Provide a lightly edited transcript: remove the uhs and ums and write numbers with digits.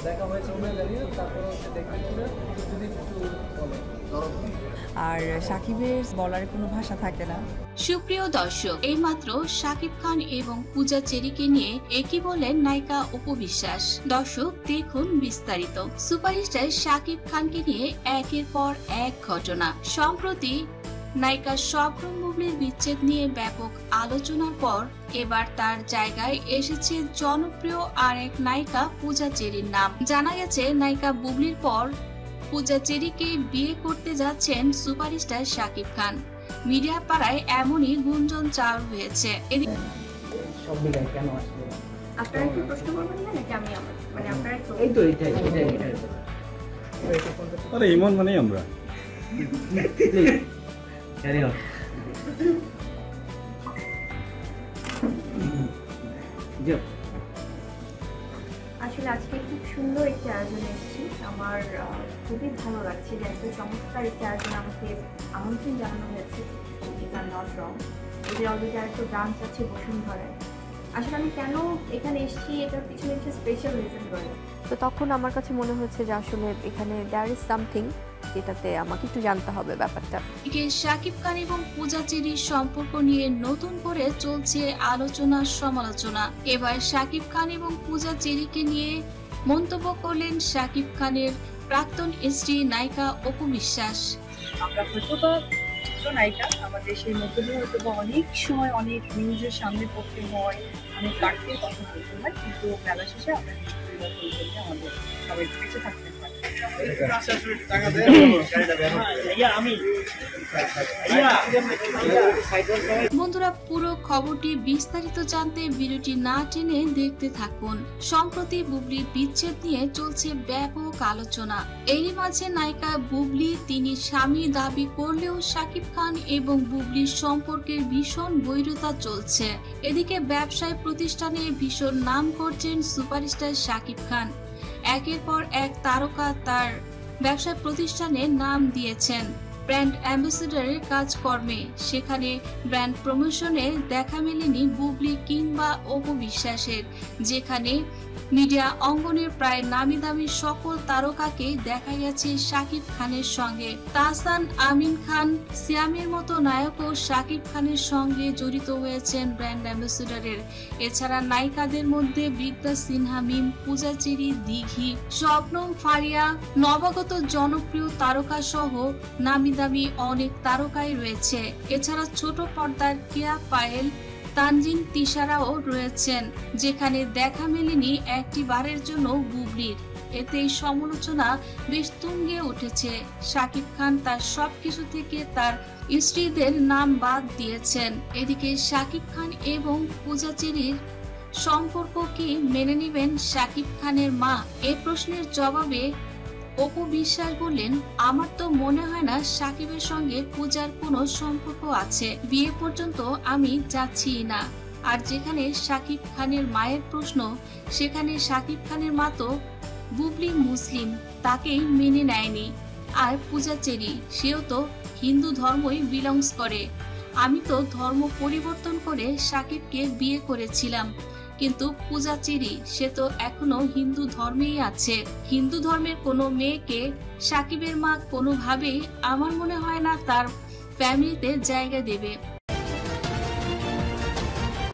দেখা হয়েছে কিনা জানি না, তারপরে হচ্ছে দেখতে শুনে যদি একটু বলে। আর সাকিবের বলার কোনো ভাষা থাকে না। সুপ্রিয় দর্শক, এইমাত্র শাকিব খান এবং পূজা চেরিকে নিয়ে একই বলেন নায়িকা অপু বিশ্বাস। দর্শক দেখুন বিস্তারিত। সুপারস্টার শাকিব খানকে নিয়ে একের পর এক ঘটনা। সম্প্রতি নায়িকা শবনম বুবলির বিচ্ছেদ নিয়ে ব্যাপক আলোচনার পর এবার তার জায়গায় এসেছে জনপ্রিয় আরেক নায়িকা পূজা চেরির নাম। জানা গেছে নায়িকা বুবলির পর পূজা চেরিকে বিয়ে করতে যাচ্ছেন সুপারস্টার শাকিব খান। মিডিয়া পাড়ায় এমনই গুঞ্জন চালু হয়েছে। সব মিলাই কেন আসলে আপনারা কি প্রশ্ন করবেন না নাকি আমি মানে আপনারা তো এই তো এটাই। আরে ইমন মানেই আমরা। Carry on. আসলে আজকে খুব সুন্দর একটি আয়োজনে এসেছি। আমার খুবই ভালো লাগছে যে এত চমৎকার একটি আয়োজনে আমাকে আমন্ত্রণ জানানো হয়েছে। If I am not wrong, এদের অলরেডি আরেকটা ব্রাঞ্চ আছে বসুন্ধরায়। আসলে আমি কেন এখানে এসেছি এটার পিছনে একটা স্পেশাল রিজন রয়েছে। তো তখন আমার কাছে মনে হচ্ছে যে আসলে এখানে দেয়ার ইজ সামথিং যেটাতে আমাকে একটু জানতে হবে ব্যাপারটা। শাকিব খান এবং পূজা চেরির সম্পর্ক নিয়ে নতুন করে চলছে আলোচনা সমালোচনা। এবার শাকিব খান এবং পূজা চেরিকে নিয়ে মন্তব্য করলেন শাকিব খানের প্রাক্তন স্ত্রী নায়িকা অপু বিশ্বাস। আমরা হয়তোবা চিত্রনায়িকা, আমাদের সেই মধ্যে হয়তোবা অনেক সময় অনেক নিউজের সামনে পড়তে হয়, অনেক বাড়তির কথা বলতে হয়, কিন্তু বেলা শেষে আমরা পরিবার পরিজনকে আমাদের সবাই বেঁচে থাকতে হয়। বন্ধুরা, পুরো খবরটি বিস্তারিত জানতে ভিডিওটি না টেনে দেখতে থাকুন। সম্প্রতি বুবলির বিচ্ছেদ নিয়ে চলছে ব্যাপক আলোচনা। এরই মাঝে নায়িকা বুবলি তিনি স্বামী দাবি করলেও শাকিব খান এবং বুবলির সম্পর্কের ভীষণ বৈরতা চলছে। এদিকে ব্যবসায় প্রতিষ্ঠানে ভীষণ নাম করছেন সুপারস্টার শাকিব খান। একের পর এক তারকা তার ব্যবসায় প্রতিষ্ঠানে নাম দিয়েছেন ব্র্যান্ড অ্যাম্বাসেডরের কাজকর্মে। সেখানে ব্র্যান্ড প্রমোশনে দেখা মেলেনি বুবলি কিংবা অপু বিশ্বাসের, যেখানে মিডিয়া অঙ্গনের প্রায় নামি দামি সকল তারকাকে দেখা গেছে শাকিব খানের সঙ্গে। তাহসান, আমিন খান, সিয়ামের মতো নায়কও শাকিব খানের সঙ্গে জড়িত হয়েছেন ব্র্যান্ড অ্যাম্বাসেডরের। এছাড়া নায়িকাদের মধ্যে বিদ্যা সিনহা, মিম, পূজা চেরি, দিঘি, শবনম, ফারিয়া, নবাগত জনপ্রিয় তারকা সহ নামি দামি অনেক তারকাই রয়েছে। এছাড়া ছোট পর্দার কেয়া পায়েল, তানজিন, তিশারাও রয়েছেন, যেখানে দেখা মেলেনি একটি বারের জন্য বুবলির। এতে সমালোচনা বেশ তুঙ্গে উঠেছে। শাকিব খান তার সবকিছু থেকে তার স্ত্রীদের নাম বাদ দিয়েছেন। এদিকে শাকিব খান এবং পূজা চেরির সম্পর্ক কি মেনে নেবেন শাকিব খানের মা? এই প্রশ্নের জবাবে অপু বিশ্বাস বললেন, আমার তো মনে হয় না শাকিবের সঙ্গে পূজার কোনো সম্পর্ক আছে। বিয়ে পর্যন্ত আমি যাচ্ছি না। আর যেখানে শাকিব খানের মায়ের প্রশ্ন, সেখানে শাকিব খানের মা তো বুবলি মুসলিম, তাকেই মেনে নেয়নি। আর পূজা চেরি, সেও তো হিন্দু ধর্মই বিলংস করে। আমি তো ধর্ম পরিবর্তন করে শাকিবকে বিয়ে করেছিলাম, কিন্তু পূজা চেরি সে তো এখনো হিন্দু ধর্মেই আছে। হিন্দু ধর্মের কোনো মেয়েকে শাকিবের মা কোনোভাবেই আমার মনে হয় না তার ফ্যামিলিতে জায়গা দেবে।